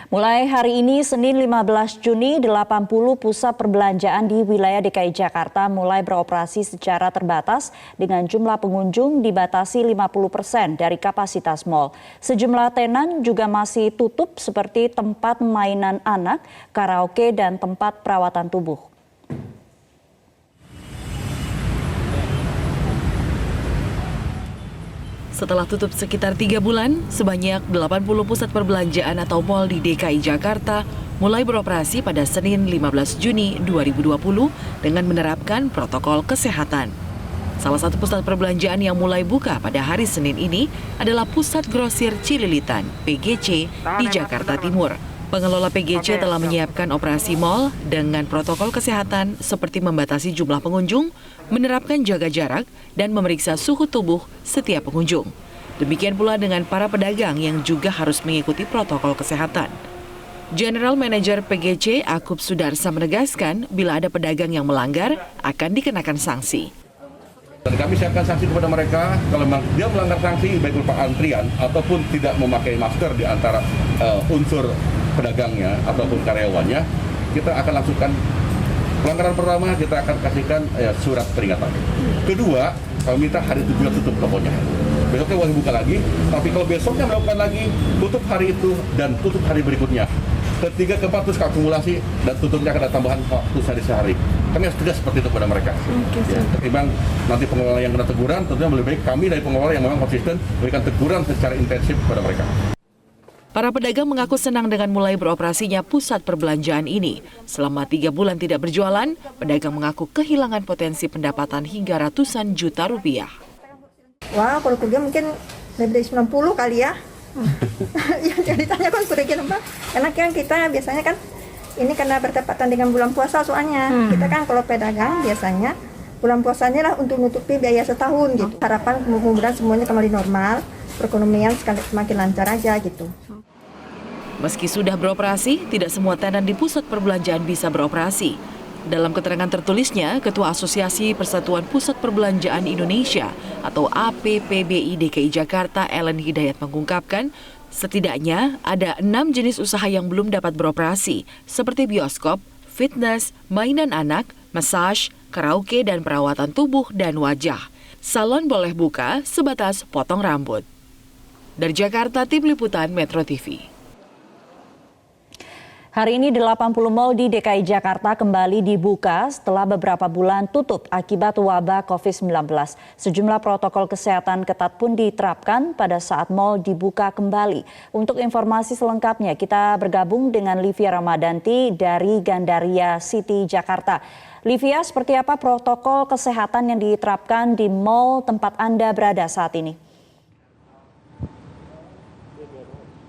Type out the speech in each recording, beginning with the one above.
Mulai hari ini, Senin 15 Juni, 80 pusat perbelanjaan di wilayah DKI Jakarta mulai beroperasi secara terbatas dengan jumlah pengunjung dibatasi 50% dari kapasitas mal. Sejumlah tenan juga masih tutup seperti tempat mainan anak, karaoke, dan tempat perawatan tubuh. Setelah tutup sekitar 3 bulan, sebanyak 80 pusat perbelanjaan atau mal di DKI Jakarta mulai beroperasi pada Senin 15 Juni 2020 dengan menerapkan protokol kesehatan. Salah satu pusat perbelanjaan yang mulai buka pada hari Senin ini adalah Pusat Grosir Cililitan, PGC, di Jakarta Timur. Pengelola PGC telah menyiapkan operasi mal dengan protokol kesehatan seperti membatasi jumlah pengunjung, menerapkan jaga jarak, dan memeriksa suhu tubuh setiap pengunjung. Demikian pula dengan para pedagang yang juga harus mengikuti protokol kesehatan. General Manager PGC Akub Sudarsa menegaskan bila ada pedagang yang melanggar akan dikenakan sanksi. Dan kami siapkan sanksi kepada mereka kalau memang dia melanggar sanksi baik berupa antrian ataupun tidak memakai masker di antara unsur pedagangnya ataupun karyawannya, kita akan langsungkan pelanggaran pertama, kita akan kasihkan surat peringatan. Kedua, kami minta hari itu juga tutup tokonya. Besoknya boleh buka lagi, tapi kalau besoknya melakukan lagi, tutup hari itu dan tutup hari berikutnya. Ketiga, keempat terus akumulasi dan tutupnya akan ada tambahan waktu sehari. Kami harus tegas seperti itu kepada mereka. Ketimbang nanti pengelola yang kena teguran, tentunya lebih baik kami dari pengelola yang memang konsisten memberikan teguran secara intensif kepada mereka. Para pedagang mengaku senang dengan mulai beroperasinya pusat perbelanjaan ini. Selama 3 bulan tidak berjualan, pedagang mengaku kehilangan potensi pendapatan hingga ratusan juta rupiah. Wah, kalau kerugian mungkin lebih dari 90 kali ya. Yang ceritanya kan kerugian apa? Karena kan kita biasanya kan ini karena bertepatan dengan bulan puasa soalnya. Kita kan kalau pedagang biasanya bulan puasanya lah untuk nutupi biaya setahun gitu. Harapan mudah-mudahan semuanya kembali normal, perekonomian semakin lancar aja gitu. Meski sudah beroperasi, tidak semua tenan di pusat perbelanjaan bisa beroperasi. Dalam keterangan tertulisnya, Ketua Asosiasi Persatuan Pusat Perbelanjaan Indonesia atau APPBI DKI Jakarta, Ellen Hidayat mengungkapkan, setidaknya ada 6 jenis usaha yang belum dapat beroperasi, seperti bioskop, fitness, mainan anak, massage, karaoke, dan perawatan tubuh dan wajah. Salon boleh buka sebatas potong rambut. Dari Jakarta, Tim Liputan Metro TV. Hari ini 80 mal di DKI Jakarta kembali dibuka setelah beberapa bulan tutup akibat wabah COVID-19. Sejumlah protokol kesehatan ketat pun diterapkan pada saat mal dibuka kembali. Untuk informasi selengkapnya kita bergabung dengan Livia Ramadanti dari Gandaria City, Jakarta. Livia, seperti apa protokol kesehatan yang diterapkan di mal tempat Anda berada saat ini?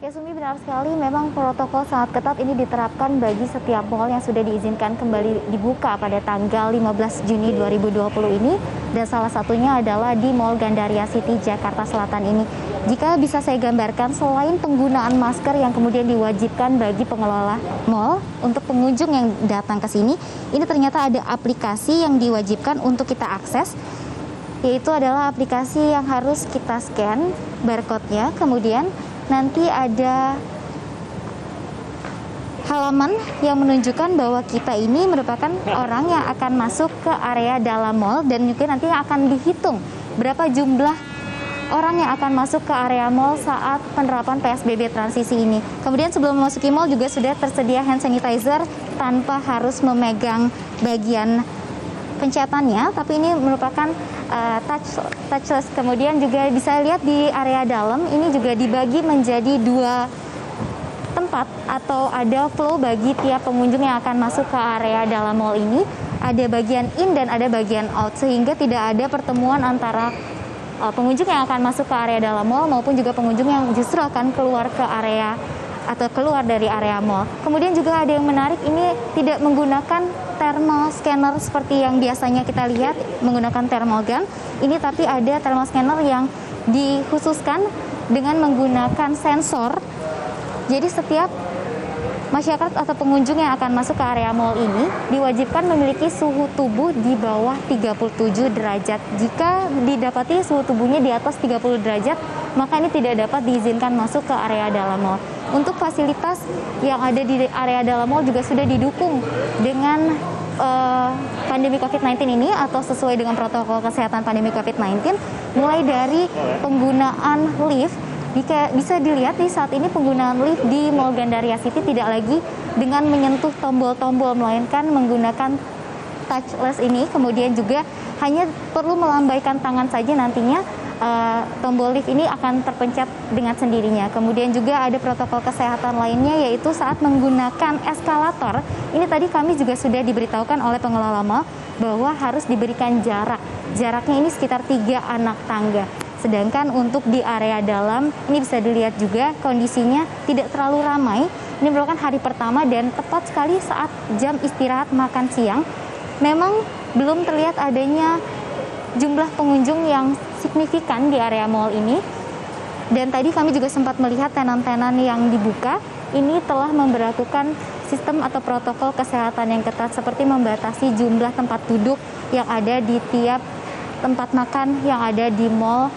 Ya Sumi, benar sekali, memang protokol sangat ketat ini diterapkan bagi setiap mal yang sudah diizinkan kembali dibuka pada tanggal 15 Juni 2020 ini. Dan salah satunya adalah di Mall Gandaria City, Jakarta Selatan ini. Jika bisa saya gambarkan, selain penggunaan masker yang kemudian diwajibkan bagi pengelola mal untuk pengunjung yang datang ke sini, ini ternyata ada aplikasi yang diwajibkan untuk kita akses, yaitu adalah aplikasi yang harus kita scan barcode-nya, kemudian nanti ada halaman yang menunjukkan bahwa kita ini merupakan orang yang akan masuk ke area dalam mall dan juga nanti akan dihitung berapa jumlah orang yang akan masuk ke area mall saat penerapan PSBB transisi ini. Kemudian sebelum memasuki mall juga sudah tersedia hand sanitizer tanpa harus memegang bagian pencetannya, tapi ini merupakan touchless. Kemudian juga bisa lihat di area dalam ini juga dibagi menjadi 2 tempat atau ada flow bagi tiap pengunjung yang akan masuk ke area dalam mall ini. Ada bagian in dan ada bagian out, sehingga tidak ada pertemuan antara pengunjung yang akan masuk ke area dalam mall maupun juga pengunjung yang justru akan keluar ke area atau keluar dari area mall. Kemudian juga ada yang menarik, ini tidak menggunakan thermal scanner seperti yang biasanya kita lihat menggunakan thermal gun. Ini tapi ada thermal scanner yang dikhususkan dengan menggunakan sensor. Jadi setiap masyarakat atau pengunjung yang akan masuk ke area mall ini diwajibkan memiliki suhu tubuh di bawah 37 derajat. Jika didapati suhu tubuhnya di atas 30 derajat, maka ini tidak dapat diizinkan masuk ke area dalam mal. Untuk fasilitas yang ada di area dalam mal juga sudah didukung dengan pandemi COVID-19 ini atau sesuai dengan protokol kesehatan pandemi COVID-19, mulai dari penggunaan lift. Bisa dilihat nih saat ini penggunaan lift di Mall Gandaria City tidak lagi dengan menyentuh tombol-tombol, melainkan menggunakan touchless ini, kemudian juga hanya perlu melambaikan tangan saja nantinya tombol lift ini akan terpencet dengan sendirinya. Kemudian juga ada protokol kesehatan lainnya, yaitu saat menggunakan eskalator. Ini tadi kami juga sudah diberitahukan oleh pengelola mal bahwa harus diberikan jarak. Jaraknya ini sekitar 3 anak tangga. Sedangkan untuk di area dalam, ini bisa dilihat juga kondisinya tidak terlalu ramai. Ini merupakan hari pertama dan tepat sekali saat jam istirahat makan siang. Memang belum terlihat adanya jumlah pengunjung yang signifikan di area mal ini. Dan tadi kami juga sempat melihat tenan-tenan yang dibuka ini telah memberlakukan sistem atau protokol kesehatan yang ketat, seperti membatasi jumlah tempat duduk yang ada di tiap tempat makan yang ada di Mall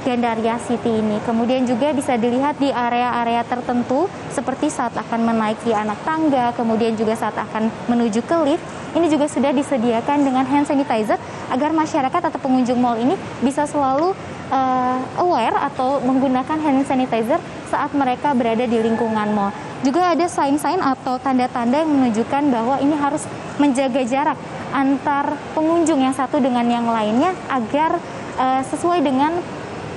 Gandaria City ini. Kemudian juga bisa dilihat di area-area tertentu seperti saat akan menaiki anak tangga, kemudian juga saat akan menuju ke lift, ini juga sudah disediakan dengan hand sanitizer agar masyarakat atau pengunjung mal ini bisa selalu aware atau menggunakan hand sanitizer saat mereka berada di lingkungan mal. Juga ada sign-sign atau tanda-tanda yang menunjukkan bahwa ini harus menjaga jarak antar pengunjung yang satu dengan yang lainnya agar sesuai dengan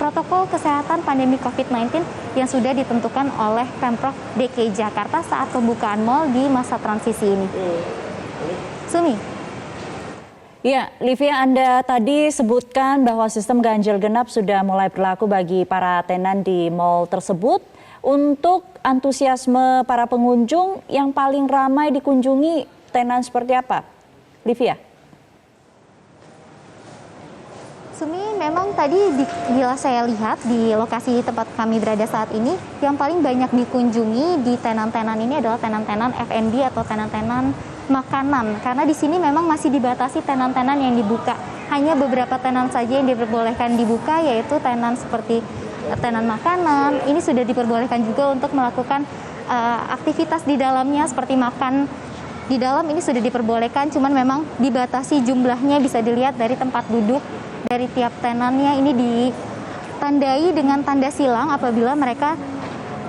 protokol kesehatan pandemi COVID-19 yang sudah ditentukan oleh Pemprov DKI Jakarta saat pembukaan mal di masa transisi ini. Sumi. Ya, Livia, Anda tadi sebutkan bahwa sistem ganjil genap sudah mulai berlaku bagi para tenan di mal tersebut. Untuk antusiasme para pengunjung, yang paling ramai dikunjungi tenan seperti apa? Livia? Sumi, memang tadi bila saya lihat di lokasi tempat kami berada saat ini, yang paling banyak dikunjungi di tenan-tenan ini adalah tenan-tenan F&B atau tenan-tenan makanan. Karena di sini memang masih dibatasi tenan-tenan yang dibuka. Hanya beberapa tenan saja yang diperbolehkan dibuka, yaitu tenan seperti tenan makanan. Ini sudah diperbolehkan juga untuk melakukan aktivitas di dalamnya seperti makan di dalam, ini sudah diperbolehkan, cuman memang dibatasi jumlahnya. Bisa dilihat dari tempat duduk dari tiap tenannya ini ditandai dengan tanda silang apabila mereka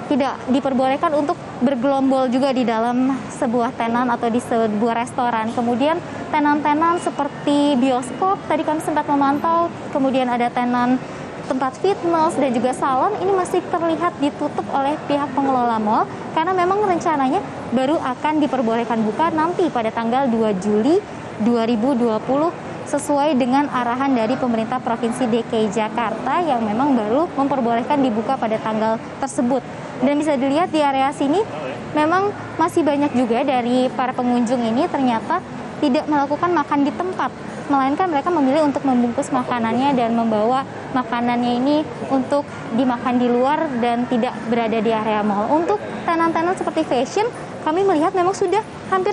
tidak diperbolehkan untuk bergelombol juga di dalam sebuah tenan atau di sebuah restoran. Kemudian tenan-tenan seperti bioskop tadi kami sempat memantau, kemudian ada tenan tempat fitness dan juga salon, ini masih terlihat ditutup oleh pihak pengelola mal karena memang rencananya baru akan diperbolehkan buka nanti pada tanggal 2 Juli 2020 sesuai dengan arahan dari pemerintah Provinsi DKI Jakarta yang memang baru memperbolehkan dibuka pada tanggal tersebut. Dan bisa dilihat di area sini memang masih banyak juga dari para pengunjung ini ternyata tidak melakukan makan di tempat, melainkan mereka memilih untuk membungkus makanannya dan membawa makanannya ini untuk dimakan di luar dan tidak berada di area mal. Untuk tenan-tenan seperti fashion, kami melihat memang sudah hampir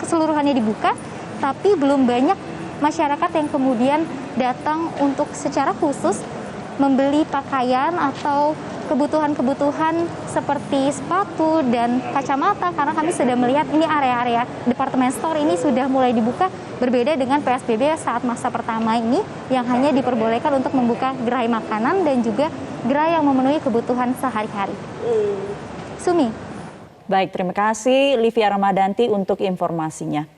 keseluruhannya dibuka, tapi belum banyak masyarakat yang kemudian datang untuk secara khusus membeli pakaian atau kebutuhan-kebutuhan seperti sepatu dan kacamata, karena kami sudah melihat ini area-area department store ini sudah mulai dibuka, berbeda dengan PSBB saat masa pertama ini yang hanya diperbolehkan untuk membuka gerai makanan dan juga gerai yang memenuhi kebutuhan sehari-hari. Sumi. Baik, terima kasih Livia Ramadanti untuk informasinya.